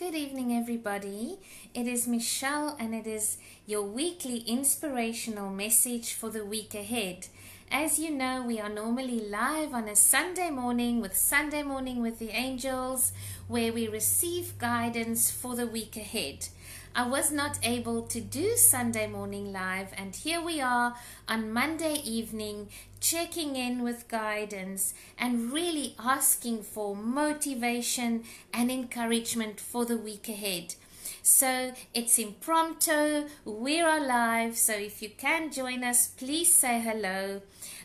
Good evening, everybody. It is Michelle, and it is your weekly inspirational message for the week ahead. As you know, we are normally live on a Sunday morning with the Angels, where we receive guidance for the week ahead. I was not able to do Sunday morning live, and here we are on Monday evening checking in with guidance and really asking for motivation and encouragement for the week ahead. So it's impromptu, we're alive, so if you can join us, please say hello.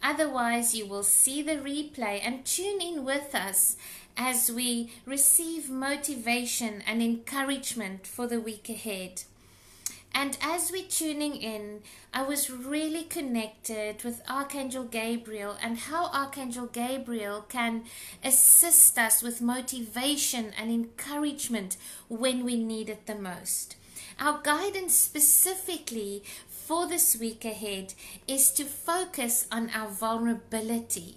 Otherwise, you will see the replay and tune in with us as we receive motivation and encouragement for the week ahead. And as we're tuning in, I was really connected with Archangel Gabriel and how Archangel Gabriel can assist us with motivation and encouragement when we need it the most. Our guidance specifically for this week ahead is to focus on our vulnerability.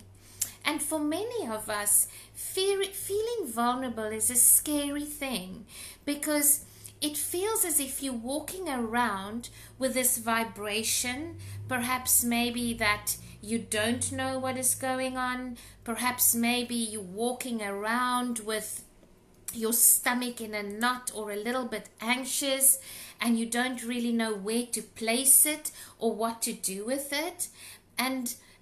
And for many of us, feeling vulnerable is a scary thing because it feels as if you're walking around with this vibration, perhaps maybe that you don't know what is going on, perhaps maybe you're walking around with your stomach in a knot or a little bit anxious and you don't really know where to place it or what to do with it.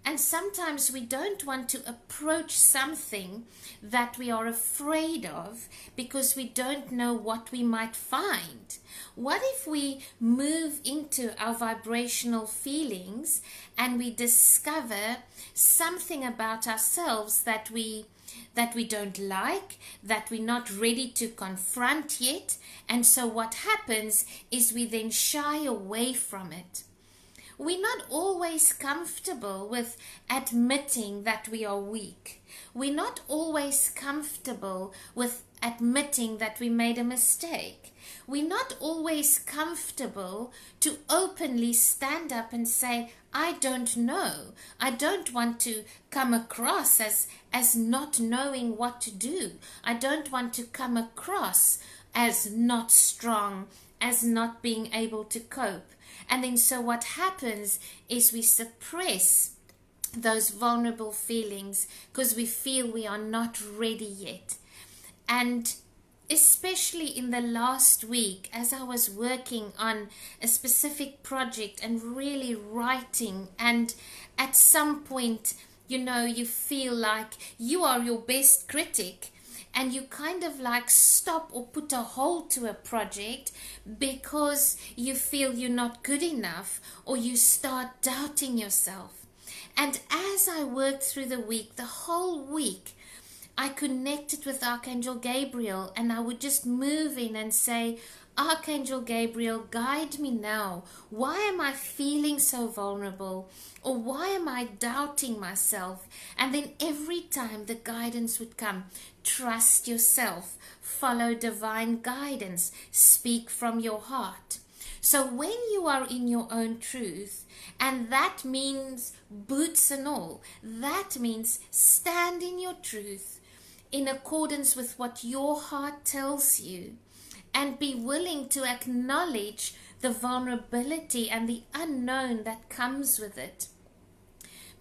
And sometimes we don't want to approach something that we are afraid of because we don't know what we might find. What if we move into our vibrational feelings and we discover something about ourselves that we don't like, that we're not ready to confront yet, and so what happens is we then shy away from it. We're not always comfortable with admitting that we are weak. We're not always comfortable with admitting that we made a mistake. We're not always comfortable to openly stand up and say, I don't know. I don't want to come across as not knowing what to do. I don't want to come across as not strong, as not being able to cope. And then so what happens is we suppress those vulnerable feelings because we feel we are not ready yet. And especially in the last week, as I was working on a specific project and really writing, and at some point, you feel like you are your best critic. And you kind of like stop or put a hold to a project because you feel you're not good enough, or you start doubting yourself. And as I worked through the week, the whole week, I connected with Archangel Gabriel, and I would just move in and say, Archangel Gabriel, guide me now. Why am I feeling so vulnerable? Or why am I doubting myself? And then every time the guidance would come, trust yourself, follow divine guidance, speak from your heart. So when you are in your own truth, and that means boots and all, that means stand in your truth in accordance with what your heart tells you, and be willing to acknowledge the vulnerability and the unknown that comes with it.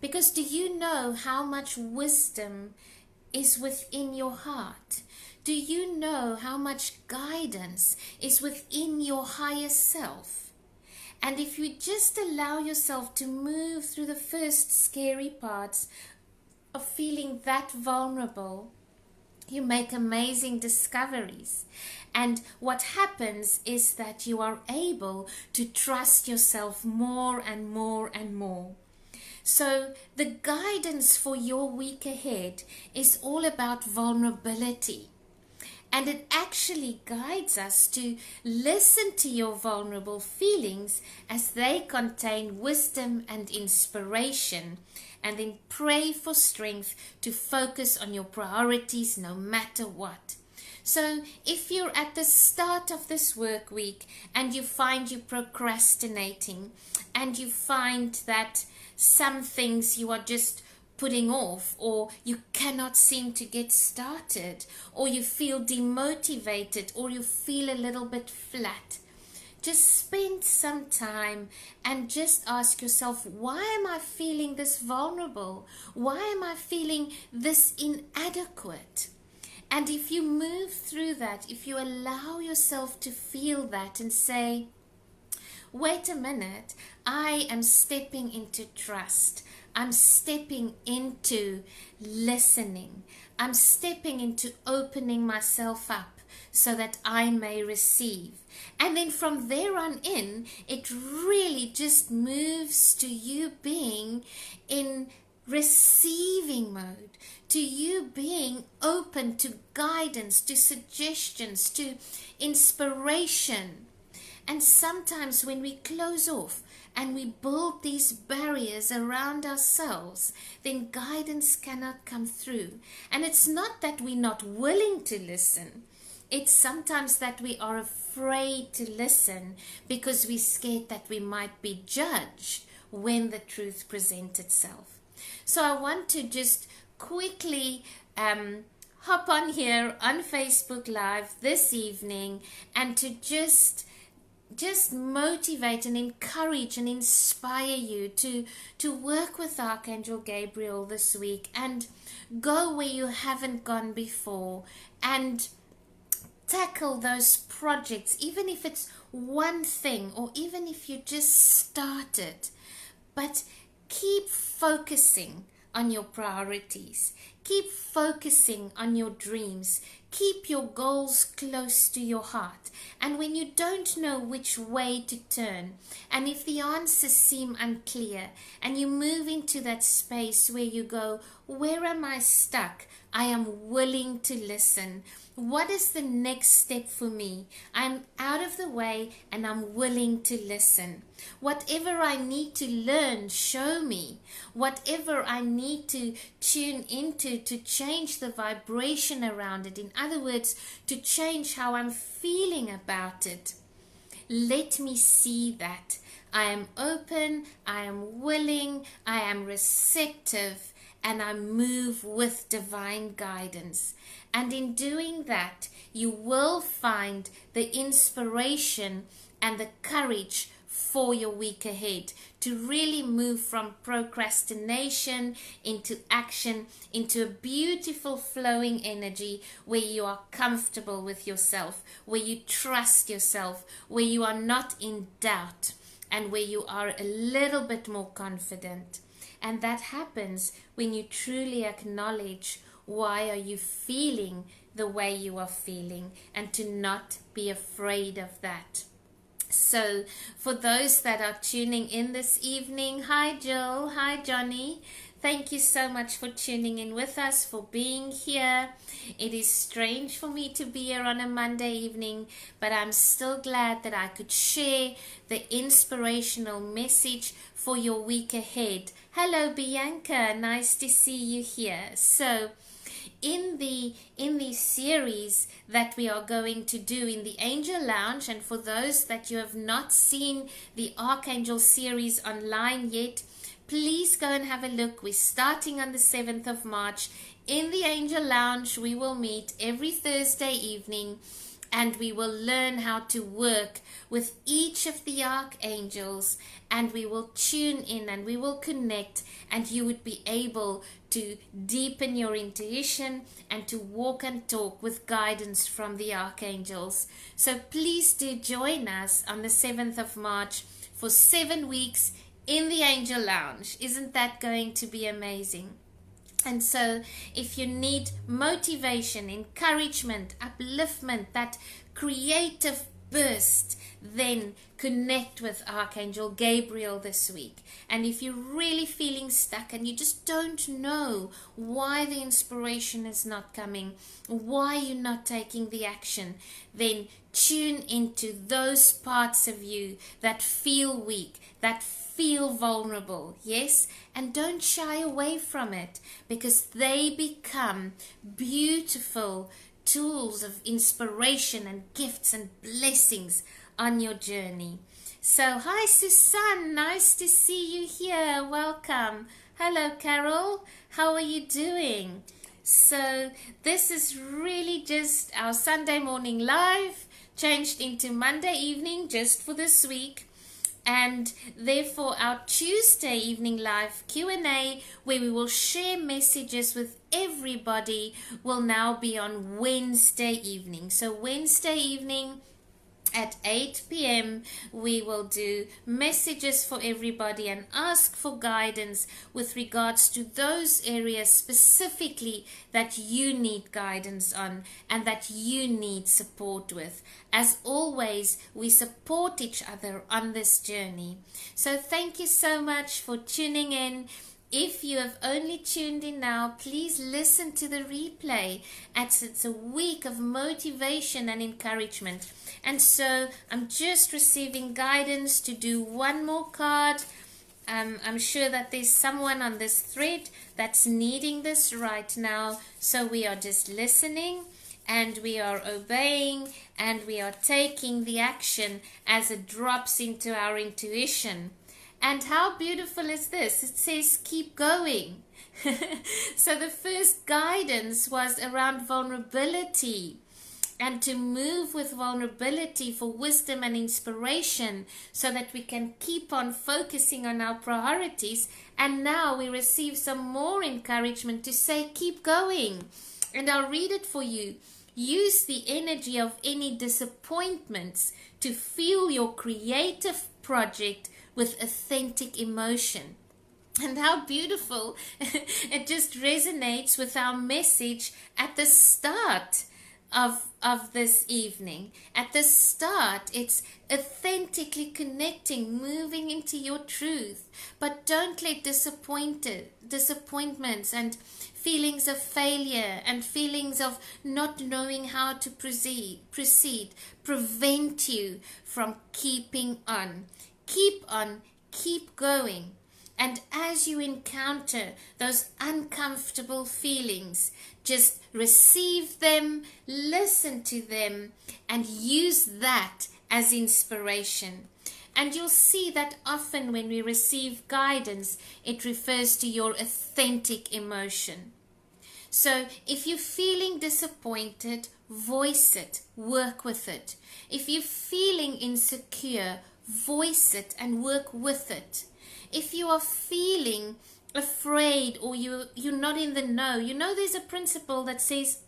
Because do you know how much wisdom is within your heart? Do you know how much guidance is within your higher self? And if you just allow yourself to move through the first scary parts of feeling that vulnerable, you make amazing discoveries. And what happens is that you are able to trust yourself more and more and more. So the guidance for your week ahead is all about vulnerability. And it actually guides us to listen to your vulnerable feelings as they contain wisdom and inspiration, and then pray for strength to focus on your priorities no matter what. So if you're at the start of this work week and you find you procrastinating, and you find that some things you are just putting off, or you cannot seem to get started, or you feel demotivated, or you feel a little bit flat, just spend some time and just ask yourself, why am I feeling this vulnerable? Why am I feeling this inadequate? And if you move through that, if you allow yourself to feel that and say, wait a minute, I am stepping into trust. I'm stepping into listening. I'm stepping into opening myself up so that I may receive. And then from there on in, it really just moves to you being in receiving mode, to you being open to guidance, to suggestions, to inspiration. And sometimes when we close off and we build these barriers around ourselves, then guidance cannot come through. And it's not that we're not willing to listen. It's sometimes that we are afraid to listen because we're scared that we might be judged when the truth presents itself. So I want to just quickly hop on here on Facebook Live this evening and to just motivate and encourage and inspire you to work with Archangel Gabriel this week and go where you haven't gone before and tackle those projects, even if it's one thing or even if you just started. But keep focusing on your priorities. Keep focusing on your dreams. Keep your goals close to your heart. And when you don't know which way to turn, and if the answers seem unclear, and you move into that space where you go, where am I stuck? I am willing to listen. What is the next step for me? I'm out of the way and I'm willing to listen. Whatever I need to learn, show me. Whatever I need to tune into to change the vibration around it. In other words, to change how I'm feeling about it. Let me see that. I am open, I am willing, I am receptive, and I move with divine guidance. And in doing that, you will find the inspiration and the courage for your week ahead to really move from procrastination into action, into a beautiful flowing energy where you are comfortable with yourself, where you trust yourself, where you are not in doubt, and where you are a little bit more confident. And that happens when you truly acknowledge why are you feeling the way you are feeling, and to not be afraid of that. So for those that are tuning in this evening, hi Jill, hi Johnny, thank you so much for tuning in with us, for being here. It is strange for me to be here on a Monday evening, but I'm still glad that I could share the inspirational message for your week ahead. Hello Bianca, nice to see you here. So in the series that we are going to do in the Angel Lounge, and for those that you have not seen the Archangel series online yet, please go and have a look. We're starting on the 7th of March. In the Angel Lounge, we will meet every Thursday evening, and we will learn how to work with each of the archangels, and we will tune in and we will connect, and you would be able to deepen your intuition and to walk and talk with guidance from the archangels. So please do join us on the 7th of March for 7 weeks in the Angel Lounge. Isn't that going to be amazing? And so if you need motivation, encouragement, upliftment, that creative burst, then connect with Archangel Gabriel this week. And if you're really feeling stuck and you just don't know why the inspiration is not coming, why you're not taking the action, then tune into those parts of you that feel weak, that feel vulnerable, yes? And don't shy away from it, because they become beautiful tools of inspiration and gifts and blessings on your journey. So hi Susan, nice to see you here, welcome. Hello, Carol. How are you doing? So, this is really just our Sunday morning live, changed into Monday evening just for this week. And therefore our Tuesday evening live Q&A, where we will share messages with everybody, will now be on Wednesday evening. So Wednesday evening at 8 p.m. we will do messages for everybody and ask for guidance with regards to those areas specifically that you need guidance on and that you need support with. As always, we support each other on this journey. So thank you so much for tuning in. If you have only tuned in now, please listen to the replay. It's a week of motivation and encouragement. And so I'm just receiving guidance to do one more card. I'm sure that there's someone on this thread that's needing this right now. So we are just listening and we are obeying and we are taking the action as it drops into our intuition. And how beautiful is this? It says, keep going. So the first guidance was around vulnerability and to move with vulnerability for wisdom and inspiration so that we can keep on focusing on our priorities. And now we receive some more encouragement to say, keep going. And I'll read it for you. Use the energy of any disappointments to fuel your creative project with authentic emotion. And how beautiful. It just resonates with our message at the start of this evening. At the start, it's authentically connecting, moving into your truth. But don't let disappointments and feelings of failure and feelings of not knowing how to proceed prevent you from keeping on. Keep on, keep going. And as you encounter those uncomfortable feelings, just receive them, listen to them, and use that as inspiration. And you'll see that often when we receive guidance, it refers to your authentic emotion. So if you're feeling disappointed, voice it, work with it. If you're feeling insecure, voice it and work with it. If you are feeling afraid or you're not in the know, there's a principle that says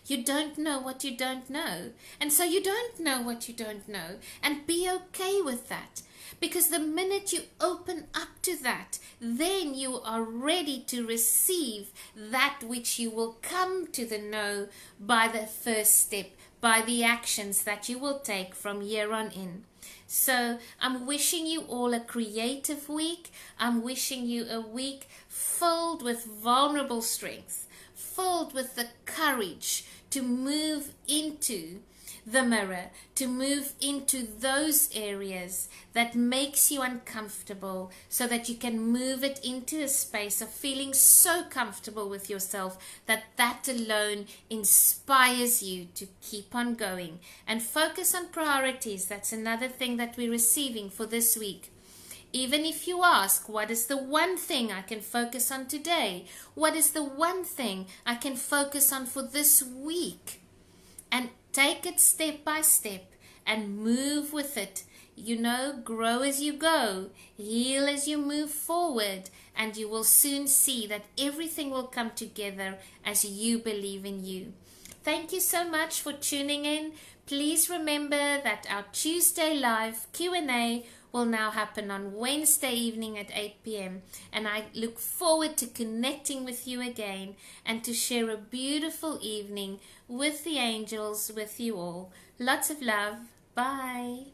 you don't know what you don't know. And so you don't know what you don't know. And be okay with that. Because the minute you open up to that, then you are ready to receive that which you will come to the know by the first step, by the actions that you will take from here on in. So I'm wishing you all a creative week. I'm wishing you a week filled with vulnerable strength, filled with the courage to move into the mirror, to move into those areas that makes you uncomfortable so that you can move it into a space of feeling so comfortable with yourself that alone inspires you to keep on going and focus on priorities. That's another thing that we're receiving for this week. Even if you ask, what is the one thing I can focus on today? What is the one thing I can focus on for this week? And take it step by step and move with it. Grow as you go, heal as you move forward, and you will soon see that everything will come together as you believe in you. Thank you so much for tuning in. Please remember that our Tuesday live Q&A will now happen on Wednesday evening at 8 p.m. And I look forward to connecting with you again and to share a beautiful evening with the angels with you all. Lots of love. Bye.